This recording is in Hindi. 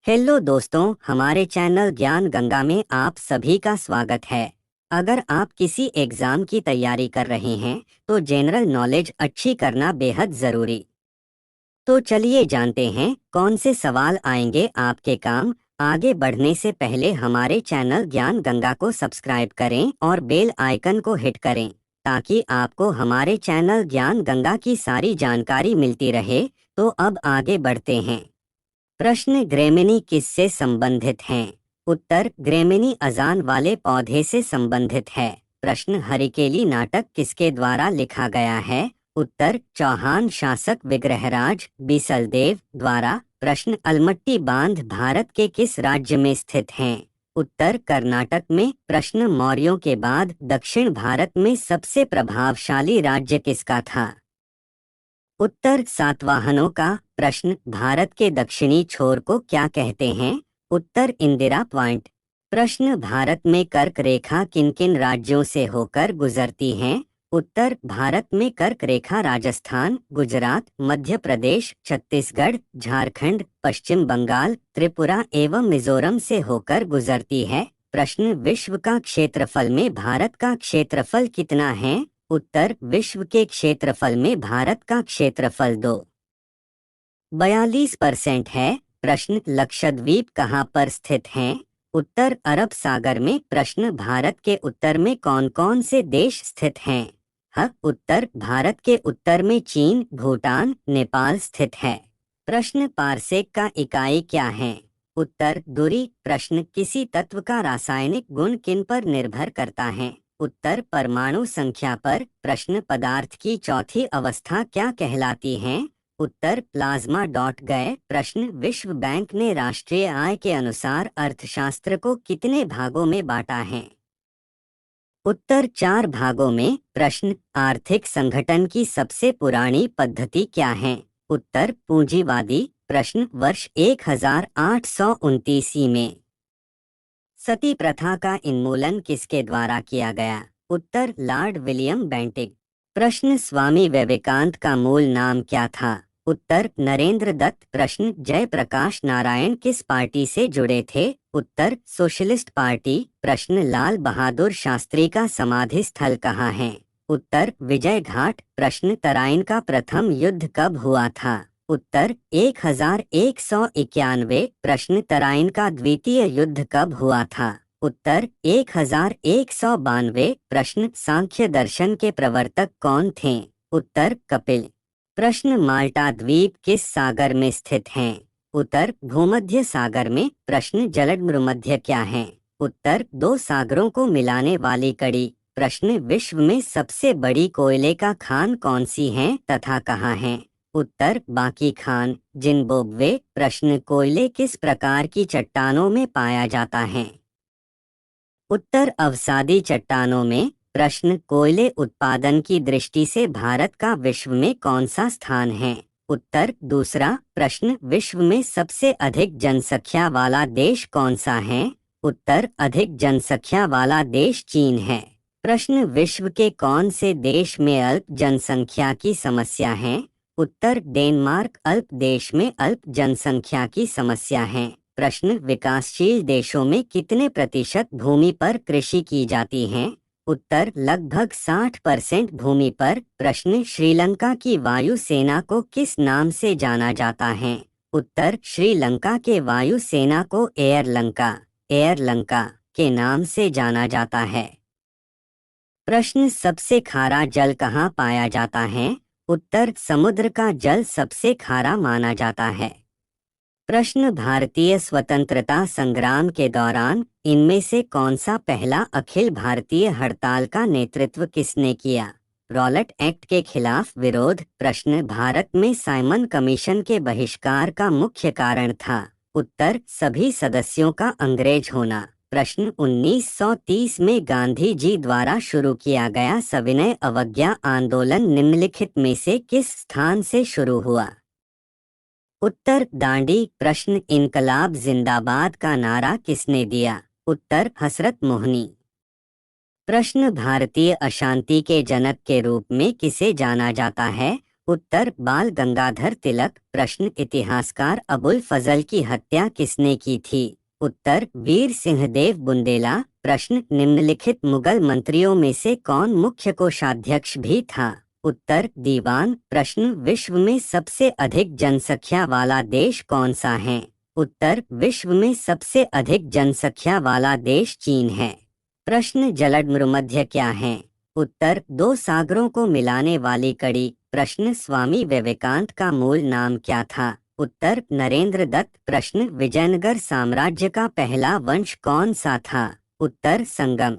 हेलो दोस्तों, हमारे चैनल ज्ञान गंगा में आप सभी का स्वागत है। अगर आप किसी एग्ज़ाम की तैयारी कर रहे हैं तो जनरल नॉलेज अच्छी करना बेहद ज़रूरी। तो चलिए जानते हैं कौन से सवाल आएंगे आपके काम। आगे बढ़ने से पहले हमारे चैनल ज्ञान गंगा को सब्सक्राइब करें और बेल आइकन को हिट करें ताकि आपको हमारे चैनल ज्ञान गंगा की सारी जानकारी मिलती रहे। तो अब आगे बढ़ते हैं। प्रश्न, ग्रेमिनी किससे संबंधित हैं? उत्तर, ग्रेमिनी अजान वाले पौधे से संबंधित है। प्रश्न, हरिकेली नाटक किसके द्वारा लिखा गया है? उत्तर, चौहान शासक विग्रहराज बीसलदेव द्वारा। प्रश्न, अलमट्टी बांध भारत के किस राज्य में स्थित हैं? उत्तर, कर्नाटक में। प्रश्न, मौर्यों के बाद दक्षिण भारत में सबसे प्रभावशाली राज्य किसका था? उत्तर, सातवाहनों का। प्रश्न, भारत के दक्षिणी छोर को क्या कहते हैं? उत्तर, इंदिरा पॉइंट। प्रश्न, भारत में कर्क रेखा किन किन राज्यों से होकर गुजरती है? उत्तर, भारत में कर्क रेखा राजस्थान, गुजरात, मध्य प्रदेश, छत्तीसगढ़, झारखंड, पश्चिम बंगाल, त्रिपुरा एवं मिजोरम से होकर गुजरती है। प्रश्न, विश्व का क्षेत्रफल में भारत का क्षेत्रफल कितना है? उत्तर, विश्व के क्षेत्रफल में भारत का क्षेत्रफल 42% है। प्रश्न, लक्षद्वीप कहाँ पर स्थित हैं? उत्तर, अरब सागर में। प्रश्न, भारत के उत्तर में कौन कौन से देश स्थित हैं? उत्तर, भारत के उत्तर में चीन, भूटान, नेपाल स्थित है। प्रश्न, पारसेक का इकाई क्या है? उत्तर, दूरी। प्रश्न, किसी तत्व का रासायनिक गुण किन पर निर्भर करता है? उत्तर, परमाणु संख्या पर। प्रश्न, पदार्थ की चौथी अवस्था क्या कहलाती है? उत्तर, प्लाज्मा डॉट गए। प्रश्न, विश्व बैंक ने राष्ट्रीय आय के अनुसार अर्थशास्त्र को कितने भागों में बांटा है? उत्तर, 4 भागों में। प्रश्न, आर्थिक संगठन की सबसे पुरानी पद्धति क्या है? उत्तर, पूंजीवादी। प्रश्न, वर्ष 1829 में सती प्रथा का उन्मूलन किसके द्वारा किया गया? उत्तर, लॉर्ड विलियम बेंटिक। प्रश्न, स्वामी विवेकानंद का मूल नाम क्या था? उत्तर, नरेंद्र दत्त। प्रश्न, जयप्रकाश नारायण किस पार्टी से जुड़े थे? उत्तर, सोशलिस्ट पार्टी। प्रश्न, लाल बहादुर शास्त्री का समाधि स्थल कहाँ है? उत्तर, विजय घाट। प्रश्न, तराइन का प्रथम युद्ध कब हुआ था? उत्तर, 1191। प्रश्न, तराइन का द्वितीय युद्ध कब हुआ था? उत्तर, 1192। प्रश्न, सांख्य दर्शन के प्रवर्तक कौन थे? उत्तर, कपिल। प्रश्न, माल्टा द्वीप किस सागर में स्थित हैं? उत्तर, भूमध्य सागर में। प्रश्न, जलमध्य क्या है? उत्तर, 2 सागरों को मिलाने वाली कड़ी। प्रश्न, विश्व में सबसे बड़ी कोयले का खान कौन सी है तथा कहाँ है? उत्तर, बांकी खान, जिम्बाब्वे। प्रश्न, कोयले किस प्रकार की चट्टानों में पाया जाता है? उत्तर, अवसादी चट्टानों में। प्रश्न, कोयले उत्पादन की दृष्टि से भारत का विश्व में कौन सा स्थान है? उत्तर, दूसरा। प्रश्न, विश्व में सबसे अधिक जनसंख्या वाला देश कौन सा है? उत्तर, अधिक जनसंख्या वाला देश चीन है। प्रश्न, विश्व के कौन से देश में अल्प जनसंख्या की समस्या है? उत्तर, डेनमार्क। अल्प देश में अल्प जनसंख्या की समस्या है। प्रश्न, विकासशील देशों में कितने प्रतिशत भूमि पर कृषि की जाती है? उत्तर, लगभग 60% भूमि पर। प्रश्न, श्रीलंका की वायु सेना को किस नाम से जाना जाता है? उत्तर, श्रीलंका के वायु सेना को एयर लंका के नाम से जाना जाता है। प्रश्न, सबसे खारा जल कहाँ पाया जाता है? उत्तर, समुद्र का जल सबसे खारा माना जाता है। प्रश्न, भारतीय स्वतंत्रता संग्राम के दौरान इनमें से कौन सा पहला अखिल भारतीय हड़ताल का नेतृत्व किसने किया? रॉलेट एक्ट के खिलाफ विरोध। प्रश्न, भारत में साइमन कमीशन के बहिष्कार का मुख्य कारण था? उत्तर, सभी सदस्यों का अंग्रेज होना। प्रश्न, 1930 में गांधी जी द्वारा शुरू किया गया सविनय अवज्ञा आंदोलन निम्नलिखित में से किस स्थान से शुरू हुआ? उत्तर, दांडी। प्रश्न, इनकलाब जिंदाबाद का नारा किसने दिया? उत्तर, हसरत मोहनी। प्रश्न, भारतीय अशांति के जनक के रूप में किसे जाना जाता है? उत्तर बाल गंगाधर तिलक। प्रश्न इतिहासकार अबुल फजल की हत्या किसने की थी? उत्तर वीर सिंहदेव बुंदेला। प्रश्न निम्नलिखित मुगल मंत्रियों में से कौन मुख्य कोषाध्यक्ष भी था? उत्तर दीवान। प्रश्न विश्व में सबसे अधिक जनसंख्या वाला देश कौन सा है? उत्तर विश्व में सबसे अधिक जनसंख्या वाला देश चीन है। प्रश्न जलडमृमध्य क्या है? उत्तर दो सागरों को मिलाने वाली कड़ी। प्रश्न स्वामी विवेकानंद का मूल नाम क्या था? उत्तर नरेंद्र दत्त। प्रश्न विजयनगर साम्राज्य का पहला वंश कौन सा था? उत्तर संगम।